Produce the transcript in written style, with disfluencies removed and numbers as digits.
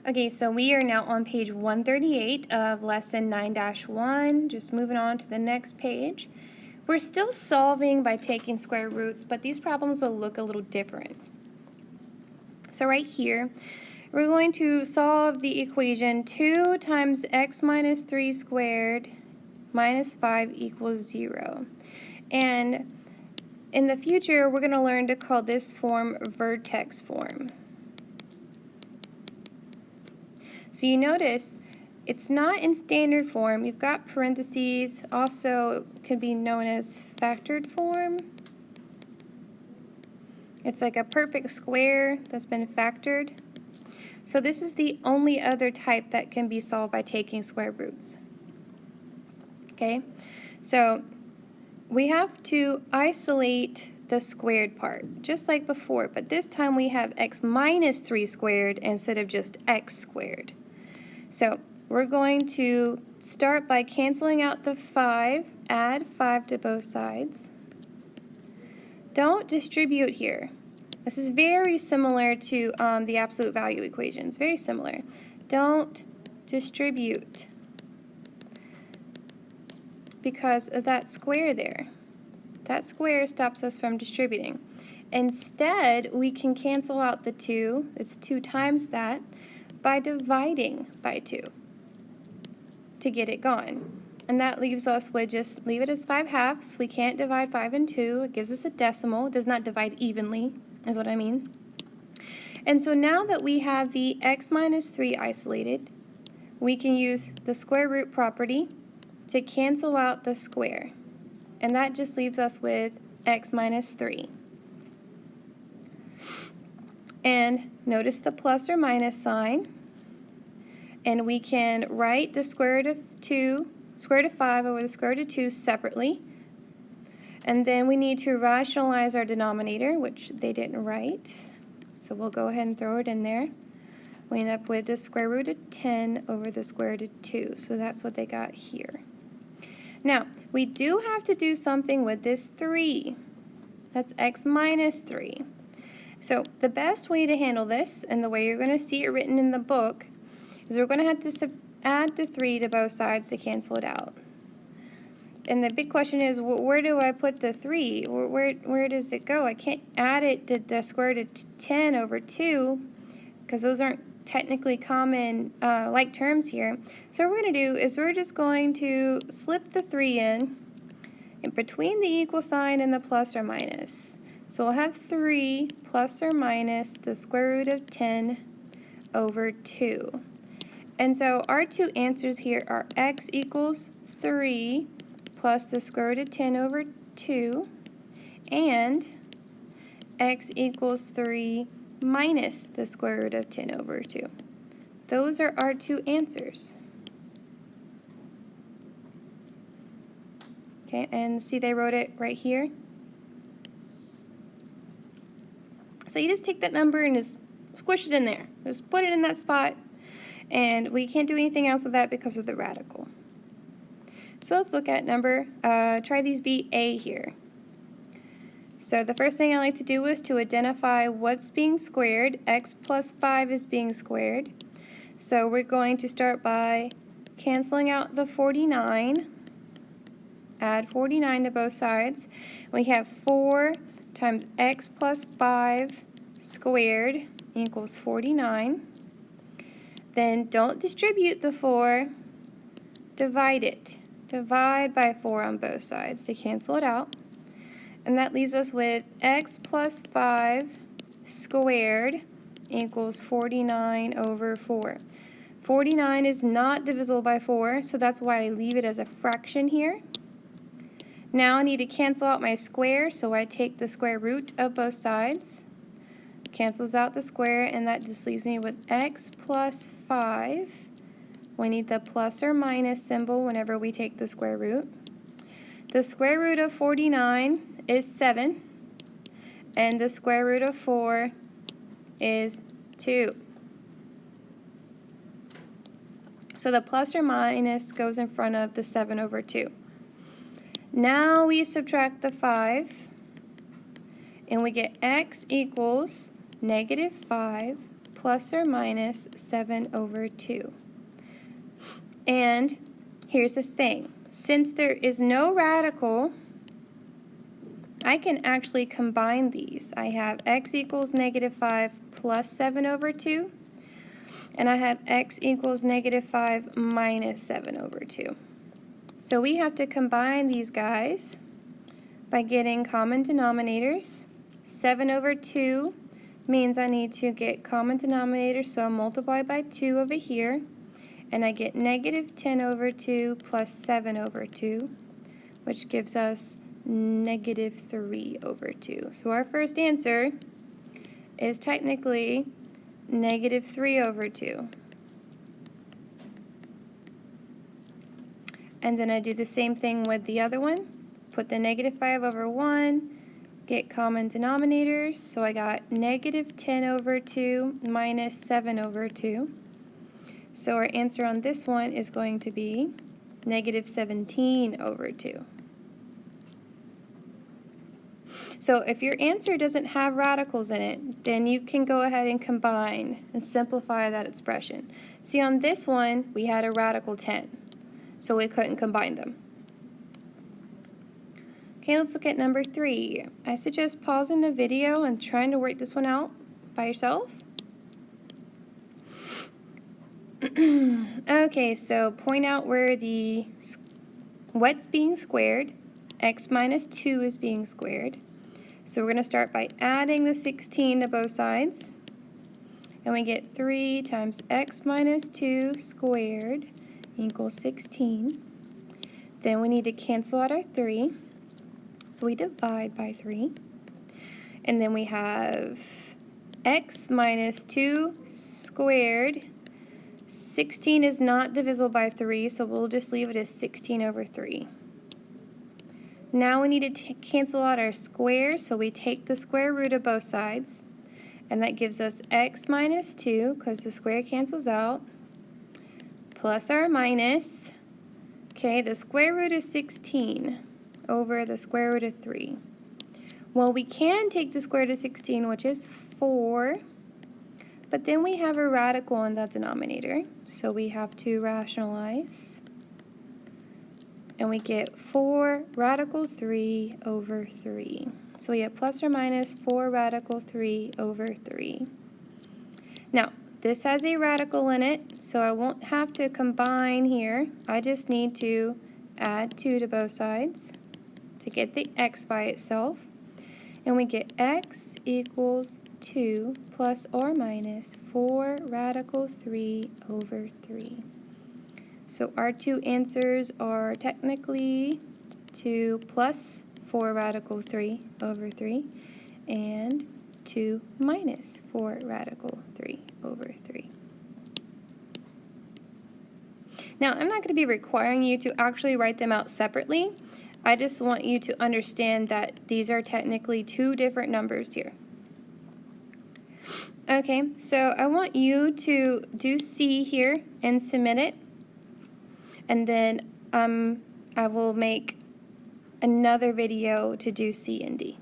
Okay, so we are now on page 138 of lesson 9-1. Just moving on to the next page. We're still solving by taking square roots, but these problems will look a little different. So right here, we're going to solve the equation 2 times x minus 3 squared minus 5 equals 0. And in the future, we're going to learn to call this form vertex form. So you notice it's not in standard form. You've got parentheses, also can be known as factored form. It's like a perfect square that's been factored. So this is the only other type that can be solved by taking square roots. Okay, so we have to isolate the squared part, just like before, but this time we have x minus 3 squared instead of just x squared. So we're going to start by canceling out the 5, add 5 to both sides. Don't distribute here. This is very similar to the absolute value equations, very similar. Don't distribute because of that square there. That square stops us from distributing. Instead, we can cancel out the 2, it's 2 times that, by dividing by 2 to get it gone. And that leaves us with just leave it as 5/2. We can't divide 5 and 2. It gives us a decimal. It does not divide evenly, is what I mean. And so now that we have the x minus 3 isolated, we can use the square root property to cancel out the square. And that just leaves us with x minus 3. And notice the plus or minus sign. And we can write the square root of 5 over the square root of 2 separately. And then we need to rationalize our denominator, which they didn't write. So we'll go ahead and throw it in there. We end up with the square root of 10 over the square root of 2. So that's what they got here. Now, we do have to do something with this 3. That's x minus 3. So the best way to handle this, and the way you're going to see it written in the book, is we're going to have to add the 3 to both sides to cancel it out. And the big question is, where do I put the 3? Where does it go? I can't add it to the square root of 10 over 2, because those aren't technically common like terms here. So what we're going to do is we're just going to slip the 3 in between the equal sign and the plus or minus. So we'll have 3 plus or minus the square root of 10 over 2. And so our two answers here are x equals 3 plus the square root of 10 over 2 and x equals 3 minus the square root of 10 over 2. Those are our two answers. Okay, and see they wrote it right here. So you just take that number and just squish it in there. Just put it in that spot, and we can't do anything else with that because of the radical. So let's look at try these be a here. So the first thing I like to do is to identify what's being squared. X plus 5 is being squared. So we're going to start by canceling out the 49. Add 49 to both sides. We have 4 times x plus 5 squared equals 49. Then don't distribute the 4. Divide it. Divide by 4 on both sides to cancel it out. And that leaves us with x plus 5 squared equals 49 over 4. 49 is not divisible by 4, so that's why I leave it as a fraction here. Now I need to cancel out my square, so I take the square root of both sides. Cancels out the square, and that just leaves me with x plus 5. We need the plus or minus symbol whenever we take the square root. The square root of 49 is 7, and the square root of 4 is 2. So the plus or minus goes in front of the 7 over 2. Now we subtract the 5, and we get x equals negative 5 plus or minus 7 over 2. And here's the thing. Since there is no radical, I can actually combine these. I have x equals negative 5 plus 7 over 2, and I have x equals negative 5 minus 7 over 2. So we have to combine these guys by getting common denominators. 7 over 2 means I need to get common denominators, so I'll multiply by 2 over here, and I get negative 10 over 2 plus 7 over 2, which gives us negative 3 over 2. So our first answer is technically negative 3 over 2. And then I do the same thing with the other one. Put the negative 5 over 1, get common denominators. So I got negative 10 over 2 minus 7 over 2. So our answer on this one is going to be negative 17 over 2. So if your answer doesn't have radicals in it, then you can go ahead and combine and simplify that expression. See, on this one, we had a radical 10, so we couldn't combine them. Okay, let's look at number 3. I suggest pausing the video and trying to work this one out by yourself. Okay, so point out where what's being squared. X minus 2 is being squared. So we're going to start by adding the 16 to both sides. And we get 3 times x minus 2 squared equals 16. Then we need to cancel out our 3. So we divide by 3. And then we have x minus 2 squared. 16 is not divisible by 3, so we'll just leave it as 16 over 3. Now we need to cancel out our squares, so we take the square root of both sides, and that gives us x minus 2, because the square cancels out, plus our minus, okay, the square root of 16 over the square root of 3. Well, we can take the square root of 16, which is 4, but then we have a radical in the denominator, so we have to rationalize. And we get 4 radical 3 over 3. So we have plus or minus 4 radical 3 over 3. Now, this has a radical in it, so I won't have to combine here. I just need to add 2 to both sides to get the x by itself. And we get x equals 2 plus or minus 4 radical 3 over 3. So our two answers are technically 2 plus 4 radical 3 over 3 and 2 minus 4 radical 3 over 3. Now, I'm not going to be requiring you to actually write them out separately. I just want you to understand that these are technically two different numbers here. Okay, so I want you to do C here and submit it. And then I will make another video to do C and D.